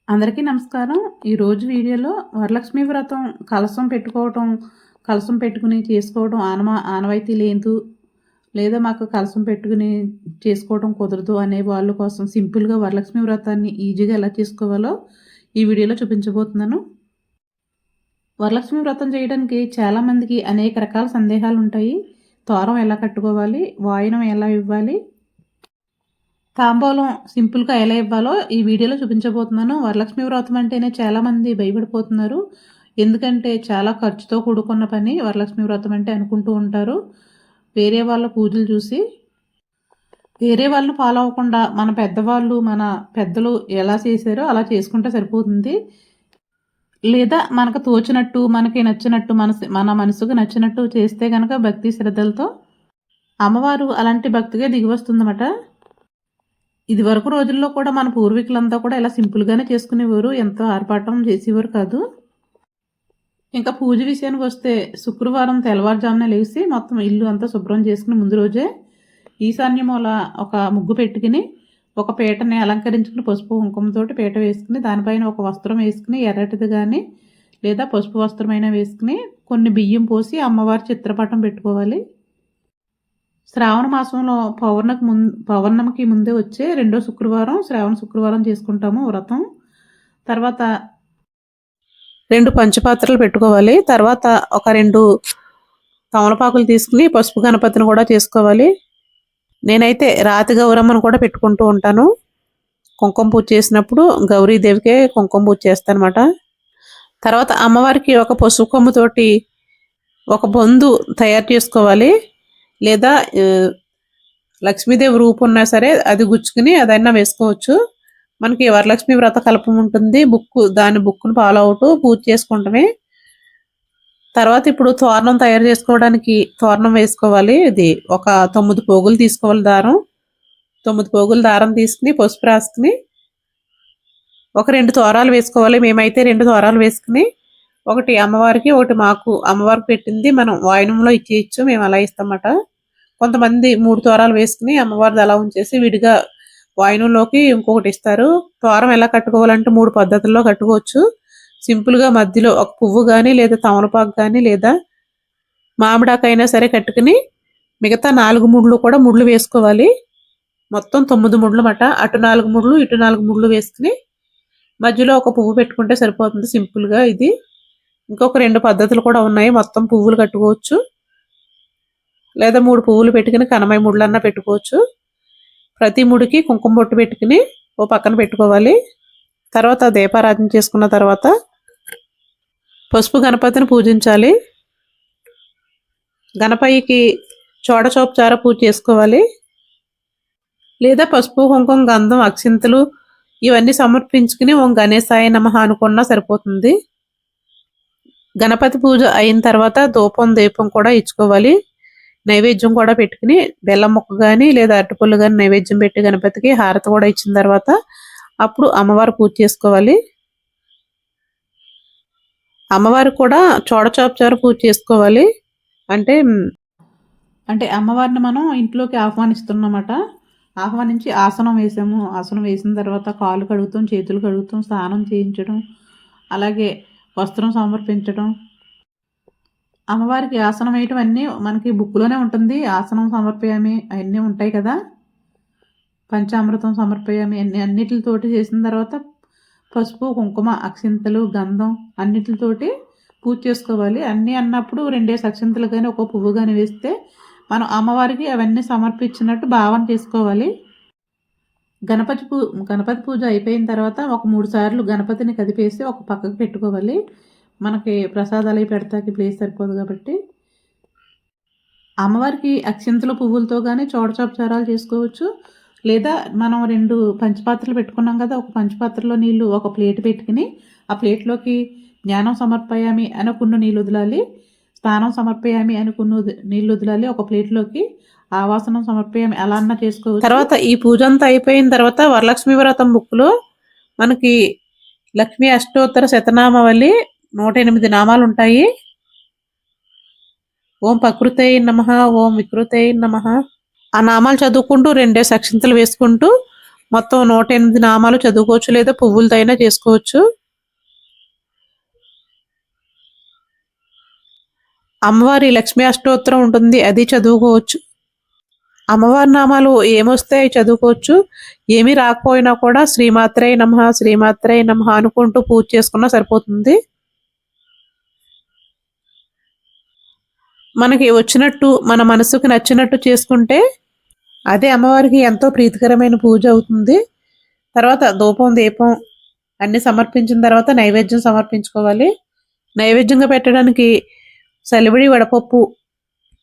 అందరికీ నమస్కారం. ఈరోజు వీడియోలో వరలక్ష్మి వ్రతం కలశం పెట్టుకుని చేసుకోవడం ఆనవాయితీ లేదు. లేదా మాకు కలశం పెట్టుకుని చేసుకోవడం కుదరదు అనే వాళ్ళ కోసం సింపుల్‌గా వరలక్ష్మి వ్రతాన్ని ఈజీగా ఎలా చేసుకోవాలో ఈ వీడియోలో చూపించబోతున్నాను. వరలక్ష్మి వ్రతం చేయడానికి చాలామందికి అనేక రకాల సందేహాలుంటాయి. తోరం ఎలా కట్టుకోవాలి? వాయనం ఎలా ఇవ్వాలి? తాంబూలం సింపుల్‌గా ఎలా ఇవ్వాలో ఈ వీడియోలో చూపించబోతున్నాను. వరలక్ష్మి వ్రతం అంటేనే చాలామంది భయపడిపోతున్నారు. ఎందుకంటే చాలా ఖర్చుతో కూడుకున్న పని వరలక్ష్మి వ్రతం అంటే అనుకుంటూ ఉంటారు. వేరే వాళ్ళ పూజలు చూసి. వేరే వాళ్ళని ఫాలో అవ్వకుండా మన పెద్దవాళ్ళు, మన పెద్దలు ఎలా చేశారో అలా చేసుకుంటే సరిపోతుంది. లేదా మనకు తోచినట్టు, మనకి నచ్చినట్టు, మన మనసుకు నచ్చినట్టు చేస్తే గనక భక్తి శ్రద్ధలతో అమ్మవారు అలాంటి భక్తిగా దిగివస్తుందన్నమాట. ఇదివరకు రోజుల్లో కూడా మన పూర్వీకులంతా కూడా ఇలా సింపుల్‌గానే చేసుకునేవారు. ఎంతో ఆర్భాటం చేసేవారు కాదు. ఇంకా పూజ విషయానికి వస్తే శుక్రవారం తెల్లవారుజామున లెగిసి మొత్తం ఇల్లు అంతా శుభ్రం చేసుకుని ముందు రోజే ఈశాన్య మూల ఒక ముగ్గు పెట్టుకుని, ఒక పీటని అలంకరించుకుని పసుపు కుంకుమతోటి పీట వేసుకుని, దానిపైన ఒక వస్త్రం వేసుకుని ఎర్రటిది కానీ లేదా పసుపు వస్త్రమైనా వేసుకుని కొన్ని బియ్యం పోసి అమ్మవారి చిత్రపటం పెట్టుకోవాలి. శ్రావణ మాసంలో పౌర్ణమికి ముందే వచ్చే రెండో శుక్రవారం శ్రావణ శుక్రవారం చేసుకుంటాము వ్రతం. తర్వాత 2 పంచపాత్రలు పెట్టుకోవాలి. తర్వాత ఒక 2 తమలపాకులు తీసుకుని పసుపు గణపతిని కూడా చేసుకోవాలి. నేనైతే రాతి గౌరమ్మను కూడా పెట్టుకుంటూ ఉంటాను. కుంకుమ పూజ చేసినప్పుడు గౌరీదేవికే కుంకుమ పూజ చేస్తానమాట. తర్వాత అమ్మవారికి ఒక పసుపు కొమ్ముతోటి ఒక బొందు తయారు చేసుకోవాలి. లేదా లక్ష్మీదేవి రూపు ఉన్నా సరే అది గుచ్చుకుని అదైనా వేసుకోవచ్చు. మనకి వరలక్ష్మి వ్రత కల్పం ఉంటుంది. దాని బుక్ను ఫాలో అవుతూ పూజ చేసుకుంటమే. తర్వాత ఇప్పుడు తోరణం తయారు చేసుకోవడానికి తోరణం వేసుకోవాలి. ఇది ఒక 9 పోగులు తీసుకోవాలి దారం. 9 పోగులు దారం తీసుకుని పసుపు రాసుకుని ఒక 2 తోరాలు వేసుకోవాలి. మేమైతే 2 తోరాలు వేసుకుని ఒకటి అమ్మవారికి, ఒకటి మాకు. అమ్మవారికి పెట్టింది మనం వాయనంలో ఇచ్చేయచ్చు. మేము అలా ఇస్తామట. కొంతమంది 3 తోరాలు వేసుకుని అమ్మవారిది అలా ఉంచేసి విడిగా వాయనంలోకి ఇంకొకటి ఇస్తారు. తోరం ఎలా కట్టుకోవాలంటే 3 పద్ధతుల్లో కట్టుకోవచ్చు. సింపుల్గా మధ్యలో ఒక పువ్వు కానీ లేదా తమలపాకు కానీ లేదా మామిడాకైనా సరే కట్టుకుని మిగతా 4 ముళ్ళు కూడా ముళ్ళు వేసుకోవాలి. మొత్తం 9 ముళ్ళు మాట. అటు 4 ముళ్ళు ఇటు 4 ముళ్ళు వేసుకుని మధ్యలో ఒక పువ్వు పెట్టుకుంటే సరిపోతుంది సింపుల్గా. ఇది ఇంకొక 2 పద్ధతులు కూడా ఉన్నాయి. మొత్తం పువ్వులు కట్టుకోవచ్చు లేదా 3 పువ్వులు పెట్టుకుని కనమై ముళ్ళన్నా పెట్టుకోవచ్చు. ప్రతి ముడికి కుంకుమ బొట్టు పెట్టుకుని ఓ పక్కన పెట్టుకోవాలి. తర్వాత దీపారాధన చేసుకున్న తర్వాత పసుపు గణపతిని పూజించాలి. గణపయ్యకి చోడచోపచార పూజ చేసుకోవాలి. లేదా పసుపు కుంకుమ గంధం అక్షింతలు ఇవన్నీ సమర్పించుకుని ఓం గణేశాయ నమః అనుకున్నా సరిపోతుంది. గణపతి పూజ అయిన తర్వాత ధూపం దీపం కూడా ఇచ్చుకోవాలి. నైవేద్యం కూడా పెట్టుకుని బెల్లం ముక్క కానీ లేదా అరటిపళ్ళు కానీ నైవేద్యం పెట్టి గణపతికి హారతి కూడా ఇచ్చిన తర్వాత అప్పుడు అమ్మవారు పూజ చేసుకోవాలి. అమ్మవారు కూడా చోడచోపచార పూజ చేసుకోవాలి. అంటే అమ్మవారిని మనం ఇంట్లోకి ఆహ్వానిస్తున్నమాట. ఆహ్వానించి ఆసనం వేసాము. ఆసనం వేసిన తర్వాత కాళ్ళు కడుగుతాం, చేతులు కడుగుతాం, స్నానం చేయించడం, అలాగే వస్త్రం సమర్పించడం. అమ్మవారికి ఆసనం వేయటం అన్నీ మనకి బుక్లోనే ఉంటుంది. ఆసనం సమర్పయామి అవన్నీ ఉంటాయి కదా. పంచామృతం సమర్పయామి అన్నిటితోటి చేసిన తర్వాత పసుపు కుంకుమ అక్షింతలు గంధం అన్నిటితోటి పూజ చేసుకోవాలి. అన్నీ అన్నప్పుడు 2 అక్షింతలు కానీ ఒక పువ్వు కానీ వేస్తే మనం అమ్మవారికి అవన్నీ సమర్పించినట్టు భావన చేసుకోవాలి. గణపతి పూజ అయిపోయిన తర్వాత ఒక 3 సార్లు గణపతిని కదిపేసి ఒక పక్కకు పెట్టుకోవాలి. మనకి ప్రసాదాలు పెడతాకి ప్లేస్ సరిపోదు కాబట్టి. అమ్మవారికి అక్షింతల పువ్వులతో కానీ చోడచోపచారాలు చేసుకోవచ్చు. లేదా మనం 2 పంచపాత్రలు పెట్టుకున్నాం కదా. ఒక పంచపాత్రలో నీళ్లు ఒక ప్లేట్ పెట్టుకుని ఆ ప్లేట్లోకి జ్ఞానం సమర్పయామి అని కొన్ని నీళ్ళు వదలాలి. స్నానం సమర్పయామి అని కొన్ని నీళ్ళు వదలాలి ఒక ప్లేట్లోకి. ఆవాసనం సమర్పయామి అలా అన్నా చేసుకోవచ్చు. తర్వాత ఈ పూజ అంతా అయిపోయిన తర్వాత వరలక్ష్మి వ్రతం బుక్లో మనకి లక్ష్మీ అష్టోత్తర శతనామావళి 108 నామాలు ఉంటాయి. ఓం ప్రకృతై నమః, ఓం వికృతై నమః ఆ నామాలు చదువుకుంటూ 2 అక్షింతలు వేసుకుంటూ మొత్తం 108 నామాలు చదువుకోవచ్చు, లేదా పువ్వులతో అయినా చేసుకోవచ్చు. అమ్మవారి లక్ష్మీ అష్టోత్తరం ఉంటుంది, అది చదువుకోవచ్చు. అమ్మవారి నామాలు ఏమొస్తే అవి చదువుకోవచ్చు. ఏమీ రాకపోయినా కూడా శ్రీమాత్రే నమః, శ్రీమాత్రే నమః అనుకుంటూ పూజ చేసుకున్నా సరిపోతుంది. మనకి వచ్చినట్టు, మన మనసుకు నచ్చినట్టు చేసుకుంటే అదే అమ్మవారికి ఎంతో ప్రీతికరమైన పూజ అవుతుంది. తర్వాత ధూపం, దీపం అన్నీ సమర్పించిన తర్వాత నైవేద్యం సమర్పించుకోవాలి. నైవేద్యంగా పెట్టడానికి సలివిడి వడపప్పు,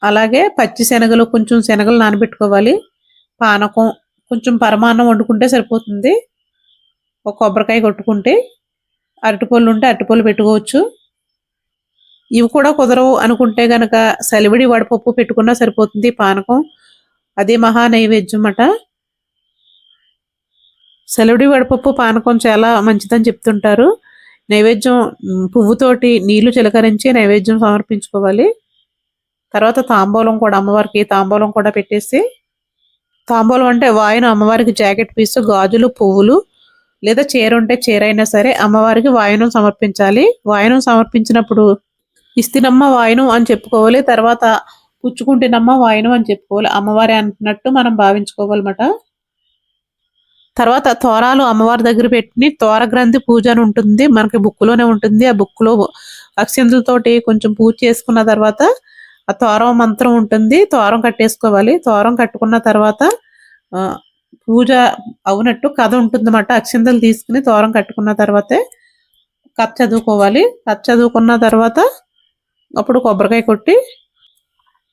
అలాగే పచ్చి శనగలు, కొంచెం శనగలు నానబెట్టుకోవాలి. పానకం, కొంచెం పరమాన్నం వండుకుంటే సరిపోతుంది. ఒక కొబ్బరికాయ కొట్టుకుంటే, అరటిపళ్ళు ఉంటే అరటిపళ్ళు పెట్టుకోవచ్చు. ఇవి కూడా కుదరవు అనుకుంటే గనక సలివిడి వడపప్పు పెట్టుకున్నా సరిపోతుంది. పానకం అదే మహా నైవేద్యం అట. సలివిడి వడపప్పు, పానకం చాలా మంచిదని చెప్తుంటారు. నైవేద్యం పువ్వుతోటి నీళ్లు చిలకరించి నైవేద్యం సమర్పించుకోవాలి. తర్వాత తాంబూలం కూడా, అమ్మవారికి తాంబూలం కూడా పెట్టేసి, తాంబూలం అంటే వాయనం అమ్మవారికి జాకెట్ పీసు, గాజులు, పువ్వులు, లేదా చీర ఉంటే చీర అయినా సరే అమ్మవారికి వాయనం సమర్పించాలి. వాయనం సమర్పించినప్పుడు ఇస్తినమ్మ వాయనం అని చెప్పుకోవాలి. తర్వాత పుచ్చుకుంటేనమ్మ వాయనం అని చెప్పుకోవాలి. అమ్మవారి అంటున్నట్టు మనం భావించుకోవాలన్నమాట. తర్వాత తోరాలు అమ్మవారి దగ్గర పెట్టి తోర గ్రంథి పూజ అని ఉంటుంది, మనకి బుక్లోనే ఉంటుంది. ఆ బుక్లో అక్షంతలతోటి కొంచెం పూజ చేసుకున్న తర్వాత ఆ తోరం మంత్రం ఉంటుంది, తోరం కట్టేసుకోవాలి. తోరం కట్టుకున్న తర్వాత పూజ అవునట్టు కథ ఉంటుందన్నమాట. అక్షంతలు తీసుకుని తోరం కట్టుకున్న తర్వాతే కథ చదువుకోవాలి. కథ చదువుకున్న తర్వాత అప్పుడు కొబ్బరికాయ కొట్టి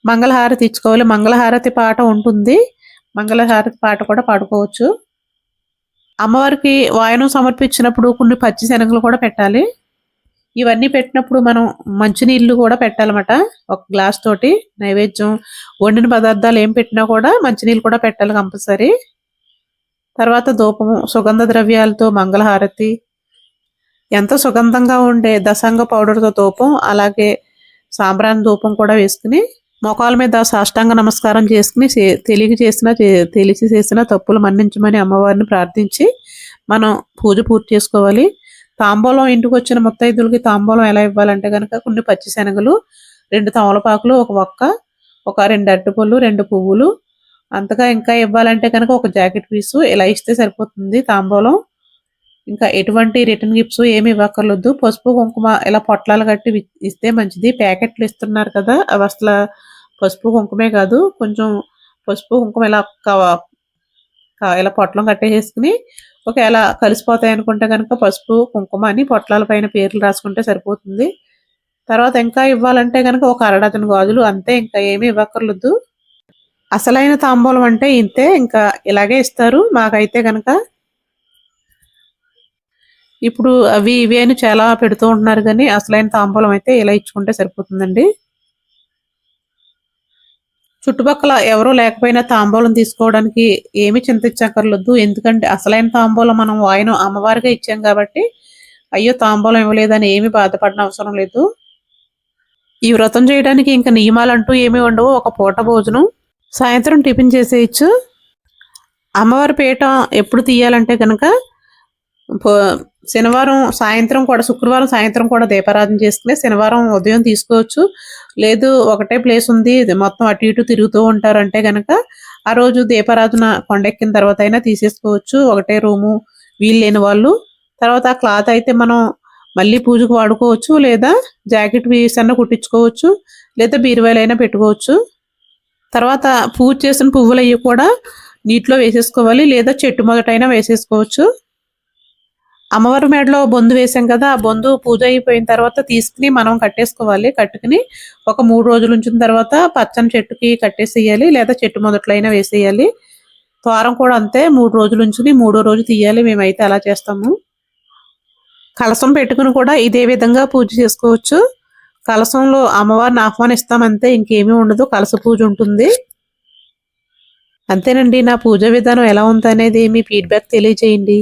మంగళహారతి ఇచ్చుకోవాలి. మంగళహారతి పాట ఉంటుంది, మంగళహారతి పాట కూడా పాడుకోవచ్చు. అమ్మవారికి వాయనం సమర్పించినప్పుడు కొన్ని పచ్చి శనగలు కూడా పెట్టాలి. ఇవన్నీ పెట్టినప్పుడు మనం మంచినీళ్ళు కూడా పెట్టాలన్నమాట. ఒక గ్లాస్ తోటి నైవేద్యం వండిన పదార్థాలు ఏం పెట్టినా కూడా మంచినీళ్ళు కూడా పెట్టాలి కంపల్సరీ. తర్వాత ధూపము, సుగంధ ద్రవ్యాలతో మంగళహారతి, ఎంతో సుగంధంగా ఉండే దసంగ పౌడర్తో ధూపం, అలాగే సాంబ్రాణి ధూపం కూడా వేసుకుని మోకాల మీద సాష్టాంగ నమస్కారం చేసుకుని తెలిసి చేసిన తప్పులు మన్నించమని అమ్మవారిని ప్రార్థించి మనం పూజ పూర్తి చేసుకోవాలి. తాంబూలం, ఇంటికి వచ్చిన ముత్తైదులకి తాంబూలం ఎలా ఇవ్వాలంటే కనుక కొన్ని పచ్చి శనగలు, 2 తమలపాకులు, ఒక ఒక్క, ఒక 2 అరటిపళ్ళు, 2 పువ్వులు, అంతగా ఇంకా ఇవ్వాలంటే కనుక ఒక జాకెట్ పీసు ఇలా ఇస్తే సరిపోతుంది తాంబూలం. ఇంకా ఎటువంటి రిటర్న్ గిఫ్ట్స్ ఏమి ఇవ్వక్కర్లేదు. పసుపు కుంకుమ ఇలా పొట్లాలు కట్టి ఇస్తే మంచిది. ప్యాకెట్లు ఇస్తున్నారు కదా, అవి అసలు పసుపు కుంకుమే కాదు. కొంచెం పసుపు కుంకుమ ఇలా ఇలా పొట్లం కట్టేసుకుని ఒకవేళ కలిసిపోతాయి అనుకుంటే కనుక పసుపు కుంకుమ అని పొట్లాల పైన పేర్లు రాసుకుంటే సరిపోతుంది. తర్వాత ఇంకా ఇవ్వాలంటే కనుక ఒక అరడజన్ గాజులు, అంతే, ఇంకా ఏమీ ఇవ్వక్కర్లేదు. అసలైన తాంబూలం అంటే ఇంతే, ఇంకా ఇలాగే ఇస్తారు మాకైతే కనుక. ఇప్పుడు అవి ఇవి అని చాలా పెడుతూ ఉంటున్నారు, కానీ అసలైన తాంబూలం అయితే ఇలా ఇచ్చుకుంటే సరిపోతుందండి. చుట్టుపక్కల ఎవరూ లేకపోయినా తాంబూలం తీసుకోవడానికి ఏమి చింతించక్కర్లేదు. ఎందుకంటే అసలైన తాంబూలం మనం వాయనం అమ్మవారిగా ఇచ్చాం కాబట్టి అయ్యో తాంబూలం ఇవ్వలేదని ఏమి బాధపడిన అవసరం లేదు. ఈ వ్రతం చేయడానికి ఇంకా నియమాలంటూ ఏమీ ఉండవు. ఒక పూట భోజనం, సాయంత్రం టిఫిన్ చేసేయచ్చు. అమ్మవారి పీట ఎప్పుడు తీయాలంటే కనుక శనివారం సాయంత్రం కూడా, శుక్రవారం సాయంత్రం కూడా దీపారాధన చేసుకుని శనివారం ఉదయం తీసుకోవచ్చు. లేదు ఒకటే ప్లేస్ ఉంది, మొత్తం అటు ఇటు తిరుగుతూ ఉంటారంటే కనుక ఆ రోజు దీపారాధన కొండెక్కిన తర్వాత అయినా తీసేసుకోవచ్చు, ఒకటే రూము వీలు లేని వాళ్ళు. తర్వాత ఆ క్లాత్ అయితే మనం మళ్ళీ పూజకు వాడుకోవచ్చు, లేదా జాకెట్ పీస్ అన్న కుట్టించుకోవచ్చు, లేదా బీరువాలైనా పెట్టుకోవచ్చు. తర్వాత పూజ చేసిన పువ్వులు అవి కూడా నీటిలో వేసేసుకోవాలి, లేదా చెట్టు మొదటైనా వేసేసుకోవచ్చు. అమ్మవారి మేడలో బొందు వేసాం కదా, ఆ బొందు పూజ అయిపోయిన తర్వాత తీసుకుని మనం కట్టేసుకోవాలి. కట్టుకుని ఒక 3 రోజులు ఉంచిన తర్వాత పచ్చని చెట్టుకి కట్టేసేయాలి, లేదా చెట్టు మొదట్లో అయినా వేసేయాలి. ద్వారం కూడా అంతే, 3 రోజులు ఉంచుని 3వ రోజు తీయాలి. మేమైతే అలా చేస్తాము. కలసం పెట్టుకుని కూడా ఇదే విధంగా పూజ చేసుకోవచ్చు. కలసంలో అమ్మవారిని ఆహ్వానిస్తామంతే, ఇంకేమీ ఉండదు. కలస పూజ ఉంటుంది అంతేనండి. నా పూజ విధానం ఎలా ఉందనేది మీ ఫీడ్బ్యాక్ తెలియజేయండి.